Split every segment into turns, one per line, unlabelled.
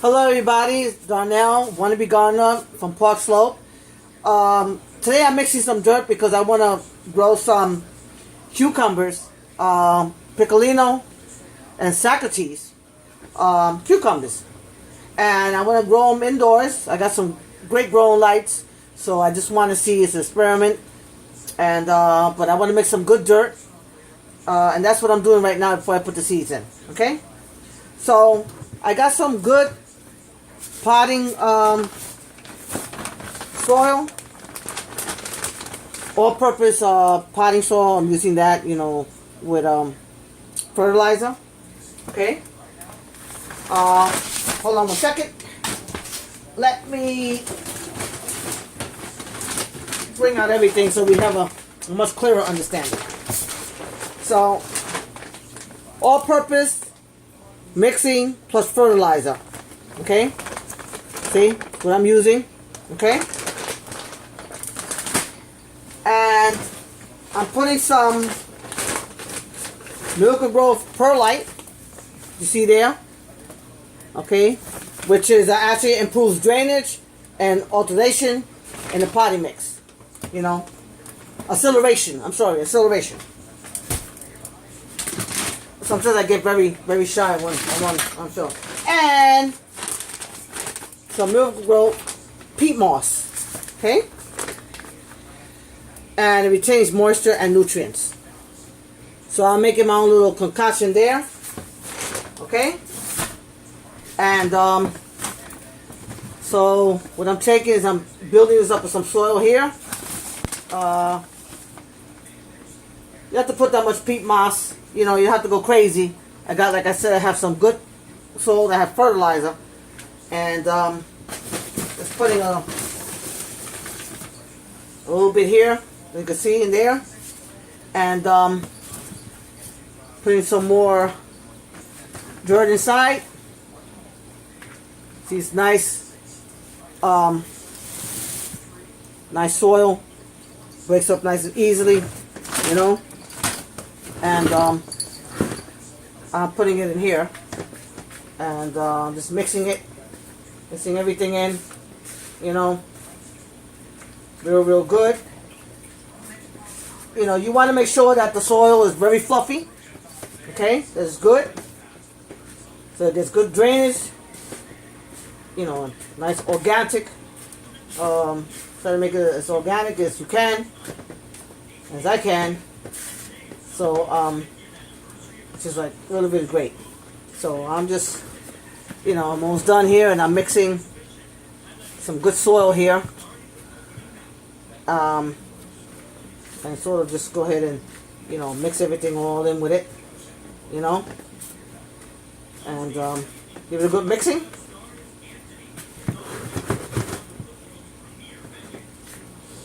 Hello everybody, it's Darnell, wannabe gardener from Park Slope. Today I'm mixing some dirt because I want to grow some cucumbers, Picolino and Socrates cucumbers. And I want to grow them indoors. I got some great growing lights, so I just want to see it's an experiment. And but I want to make some good dirt, and that's what I'm doing right now before I put the seeds in. Okay, so I got some good potting soil, all-purpose potting soil. I'm using that, with fertilizer. Okay. Hold on one second. Let me bring out everything so we have a much clearer understanding. So, all-purpose mixing plus fertilizer. Okay. See what I'm using? Okay. And I'm putting some Miracle-Gro Perlite. You see there? Okay. Which is actually improves drainage and alternation in the potting mix. Acceleration. I'm sorry, acceleration. Sometimes I get very, very shy when I'm sure. And some Miracle-Gro peat moss. Okay? And it retains moisture and nutrients. So I'm making my own little concoction there. Okay? And so what I'm taking is I'm building this up with some soil here. You have to put that much peat moss. You have to go crazy. Like I said, I have some good soil that have fertilizer. And just putting a little bit here, you can see in there. And putting some more dirt inside. See, it's nice, nice soil. Breaks up nice and easily, And I'm putting it in here. And just mixing everything in, real good. You want to make sure that the soil is very fluffy. Okay, that's good. So there's good drainage. Nice organic. Try to make it as organic as you can, as I can. So it's just like really, really great. So I'm just, I'm almost done here, and I'm mixing some good soil here. And sort of just go ahead and, mix everything all in with it, and give it a good mixing.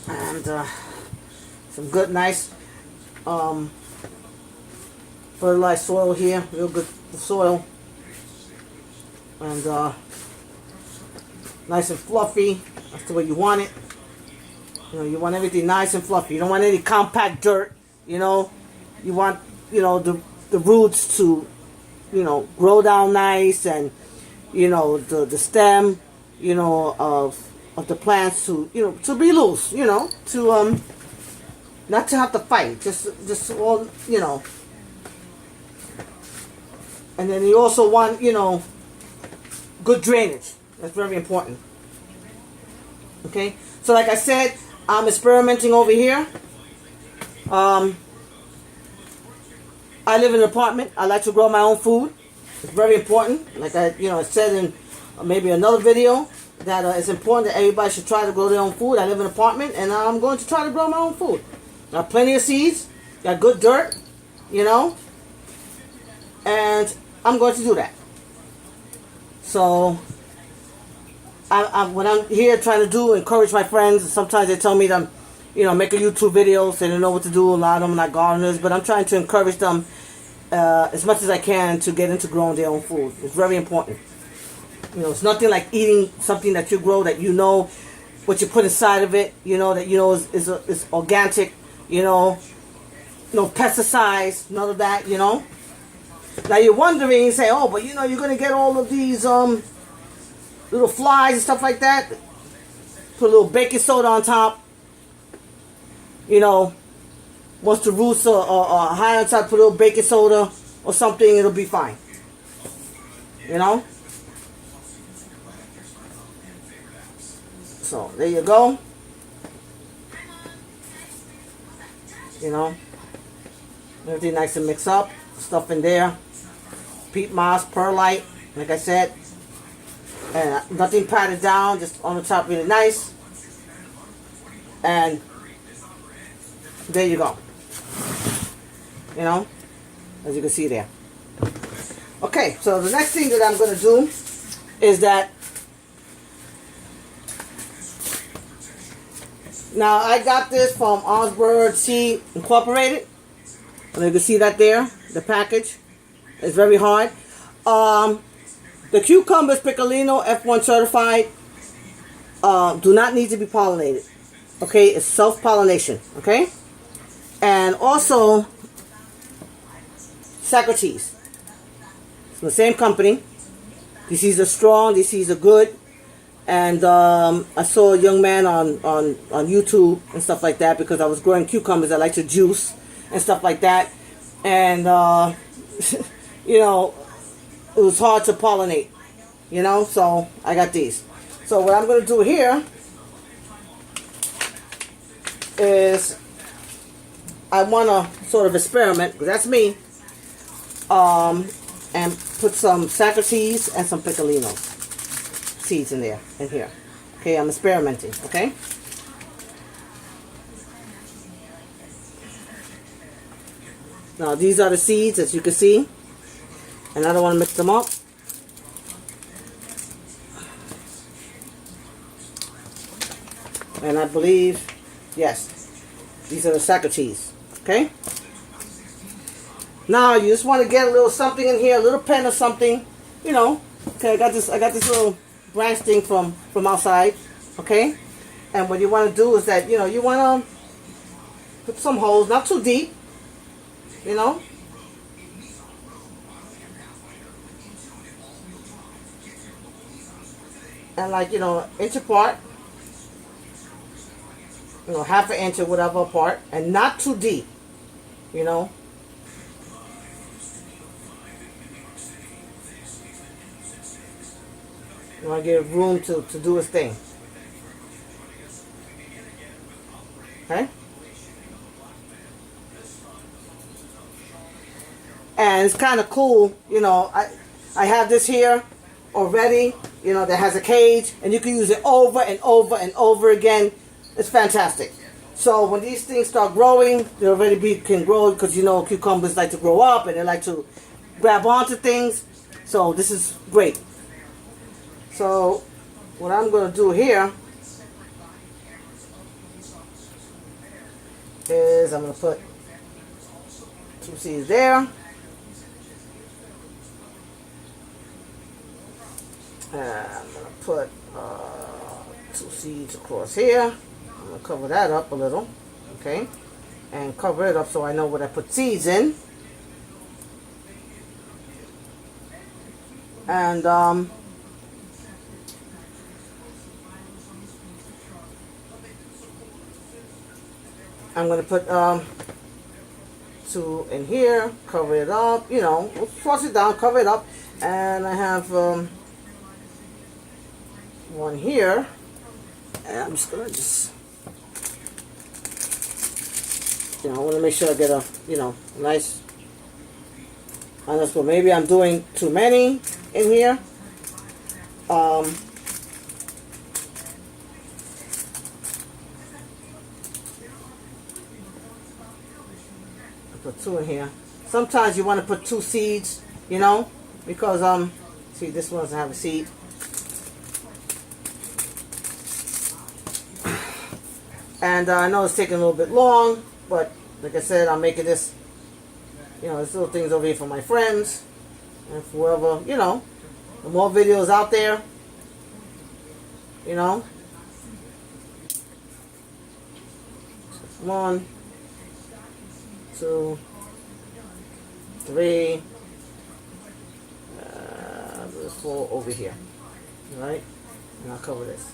And some good, nice fertilized soil here, real good soil. And nice and fluffy. That's the way you want it. You want everything nice and fluffy. You don't want any compact dirt. You want, the roots to, grow down nice, and, the stem, of the plants to, to be loose, to, not to have to fight. Just all, And then you also want, good drainage. That's very important. Okay? So like I said, I'm experimenting over here. I live in an apartment. I like to grow my own food. It's very important. Like I said in maybe another video, that it's important that everybody should try to grow their own food. I live in an apartment, and I'm going to try to grow my own food. I have plenty of seeds. Got good dirt, and I'm going to do that. So what I'm here trying to do, encourage my friends. Sometimes they tell me to, make a YouTube video, so they don't know what to do. A lot of them are not gardeners, but I'm trying to encourage them as much as I can to get into growing their own food. It's very important. It's nothing like eating something that you grow that what you put inside of it. That is organic. No pesticides, none of that. Now you're wondering, you say, oh, but you're going to get all of these little flies and stuff like that, put a little baking soda on top. You know, once the roots are high on top, put a little baking soda or something, it'll be fine. You know? So, there you go. You know? Everything nice and mix up. Stuff in there. Peat moss, perlite, like I said. And nothing patted down, just on the top really nice. And there you go. You know? As you can see there. Okay, so the next thing that I'm going to do is that now I got this from Osborne Seed Incorporated. And you can see that there, the package. It's very hard. The cucumbers Picolino F1 certified do not need to be pollinated. Okay, it's self-pollination. Okay, and also Socrates. It's from the same company. These seeds are strong. These seeds are good. And I saw a young man on YouTube and stuff like that because I was growing cucumbers. I like to juice and stuff like that. And you know, it was hard to pollinate. You know, so I got these. So what I'm going to do here is I want to sort of experiment, because that's me, and put some Socrates and some Picolino seeds in there, in here. Okay, I'm experimenting, okay? Now these are the seeds, as you can see, and I don't want to mix them up. And I believe, yes, these are the Socrates, okay? Now you just want to get a little something in here, a little pen or something, you know. Okay, I got this little branch thing from outside, okay? And what you want to do is that, you know, you want to put some holes, not too deep, you know. And like, you know, inch apart. You know, half an inch or whatever apart, and not too deep, you know. You want to give room to do its thing. Okay? And it's kind of cool, you know, I have this here already, you know, that has a cage, and you can use it over and over and over again. It's fantastic. So when these things start growing, they already can grow, because you know cucumbers like to grow up and they like to grab onto things. So this is great. So what I'm going to do here is I'm going to put 2 seeds there. And I'm going to put 2 seeds across here. I'm going to cover that up a little, okay, and cover it up so I know what I put seeds in. And I'm going to put 2 in here, cover it up, you know, we'll toss it down, cover it up, and I have 1 here, and I'm just going to you know, I want to make sure I get a, you know, nice, honest, but maybe I'm doing too many in here. I put 2 in here. Sometimes you want to put 2 seeds, you know, because, see, this one doesn't have a seed. And I know it's taking a little bit long, but like I said, I'm making this, you know, these little things over here for my friends and for whoever, you know, the more videos out there, you know. 1, 2, 3, there's 4 over here, all right? And I'll cover this.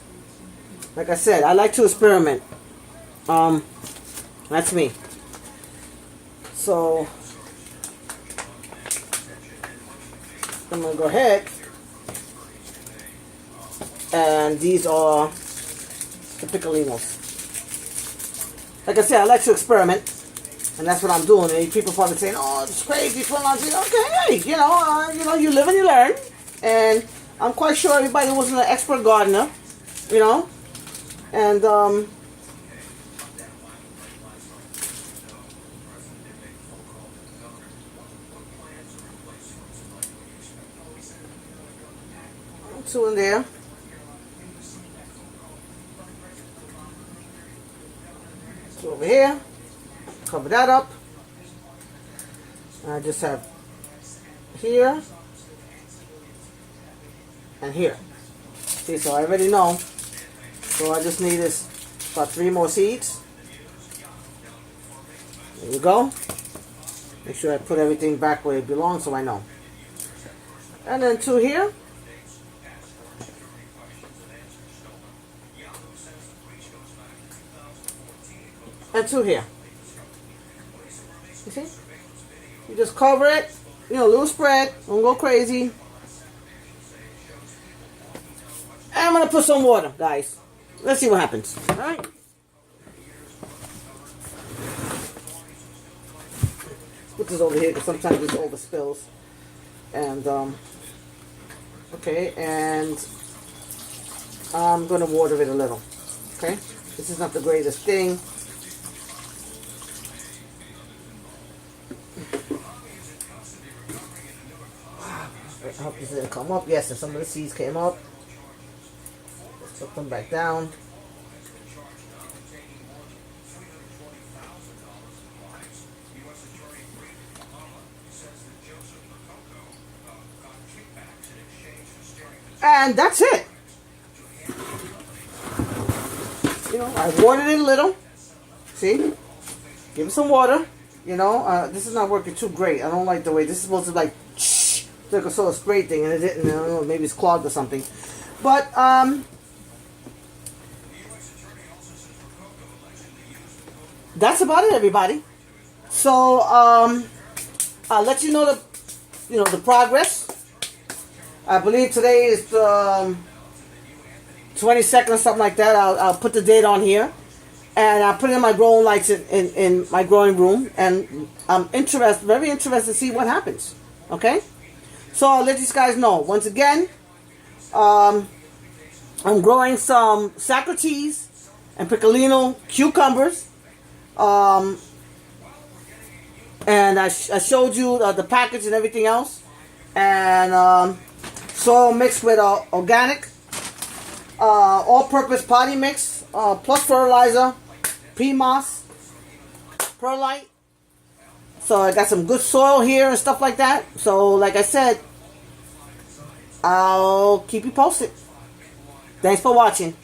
Like I said, I like to experiment. That's me. So I'm gonna go ahead, and these are the Picolinos. Like I said, I like to experiment, and that's what I'm doing. And people probably saying, "Oh, it's crazy." Okay, hey, you live and you learn. And I'm quite sure everybody wasn't an expert gardener, and two in there. Two over here. Cover that up. And I just have here and here. See, so I already know. So I just need this about 3 more seeds. There you go. Make sure I put everything back where it belongs so I know. And then 2 here. And 2 here. You see? You just cover it, a little spread, don't go crazy. And I'm gonna put some water, guys. Let's see what happens. Alright. Put this over here because sometimes this overspills. And okay, and I'm gonna water it a little. Okay? This is not the greatest thing. I hope this didn't come up. Yes, and some of the seeds came up. Let's put them back down. And that's it. I watered it a little. See? Give it some water. This is not working too great. I don't like the way this is supposed to like like a sort of spray thing, and it didn't. I don't know, maybe it's clogged or something. But that's about it, everybody. So I'll let you know the progress. I believe today is the 22nd or something like that. I'll put the date on here, and I'll put it in my growing lights in my growing room, and I'm very interested to see what happens. Okay. So I'll let these guys know. Once again, I'm growing some Socrates and Picolino cucumbers. And I showed you the package and everything else. And soil mixed with organic, all-purpose potting mix, plus fertilizer, PMOS, perlite. So I got some good soil here and stuff like that. So like I said, I'll keep you posted. Thanks for watching.